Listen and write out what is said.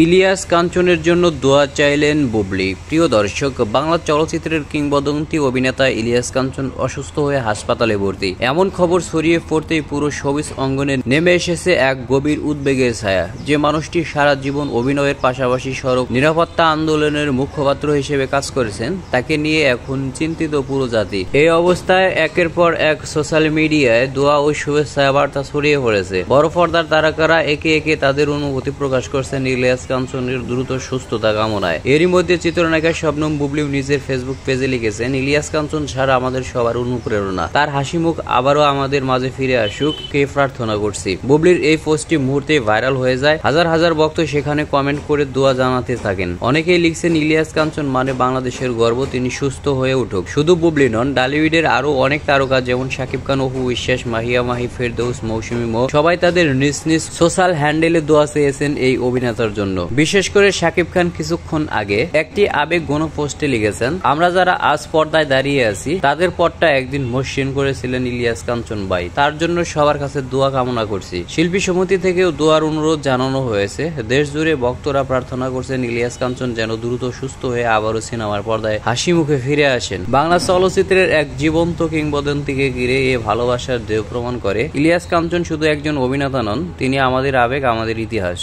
ইলিয়াস কাঞ্চনের জন্য দোয়া চাইলেন বুবলি। প্রিয় দর্শক, বাংলা চলচ্চিত্রের কিংবদন্তি অভিনেতা ইলিয়াস কাঞ্চন অসুস্থ হয়ে হাসপাতালে ভর্তি। এমন খবর ছড়িয়ে পড়তেই পুরো শোবিজ অঙ্গনে নেমে এসেছে এক গভীর উদ্বেগের ছায়া। যে মানুষটি সারা জীবন অভিনয়ের পাশাপাশি সড়ক নিরাপত্তা আন্দোলনের মুখপাত্র হিসেবে কাজ করেছেন, তাকে নিয়ে এখন চিন্তিত পুরো জাতি। এই অবস্থায় একের পর এক সোশ্যাল মিডিয়ায় দোয়া ও শুভেচ্ছা বার্তা ছড়িয়ে পড়েছে। বড় পর্দার তারকারা একে একে তাদের অনুভূতি প্রকাশ করছেন ইলিয়াস কাঞ্চনের দ্রুত সুস্থতা কামনায়। এরই মধ্যে চিত্রনায়িকা শবনম বুবলিও নিজের ফেসবুক পেজে লিখেছেন, ইলিয়াস কাঞ্চন ছাড়া আমাদের সবার অনুপ্রেরণা, তার হাসি মুখ আবারও আমাদের মাঝে ফিরে আসুক কে প্রার্থনা করছি। বুবলির এই পোস্টটি মুহূর্তে ভাইরাল হয়ে যায়। হাজার হাজার ভক্ত সেখানে কমেন্ট করে দোয়া জানাতে থাকেন। অনেকেই লিখছেন, ইলিয়াস কাঞ্চন মানে বাংলাদেশের গর্ব, তিনি সুস্থ হয়ে উঠুক। শুধু বুবলি নন, ডালিউডের আরো অনেক তারকা যেমন শাকিব খান, অপু বিশ্বাস, মাহিয়া মাহি, ফেরদৌস, মৌসুমী মো সবাই তাদের নিজ নিজ সোশ্যাল হ্যান্ডেলে দোয়া চেয়েছেন এই অভিনেতার জন্য। বিশেষ করে শাকিব খান কিছুক্ষণ আগে একটি আবেগঘন পোস্টে লিখেছেন, আমরা যারা আজ পর্দায় দাঁড়িয়ে আছি তাদের পথটা একদিন মসৃণ করেছিলেন ইলিয়াস কাঞ্চন ভাই, তার জন্য সবার কাছে দোয়া কামনা করছি। শিল্পী সমিতি থেকেও দোয়ার অনুরোধ জানানো হয়েছে। দেশ জুড়ে ভক্তরা প্রার্থনা করছেন ইলিয়াস কাঞ্চন যেন দ্রুত সুস্থ হয়ে আবারও সিনেমার পর্দায় হাসি মুখে ফিরে আসেন। বাংলা চলচ্চিত্রের এক জীবন্ত কিংবদন্তিকে ঘিরে এ ভালোবাসার দেহ প্রমাণ করে ইলিয়াস কাঞ্চন শুধু একজন অভিনেতা নন, তিনি আমাদের আবেগ, আমাদের ইতিহাস।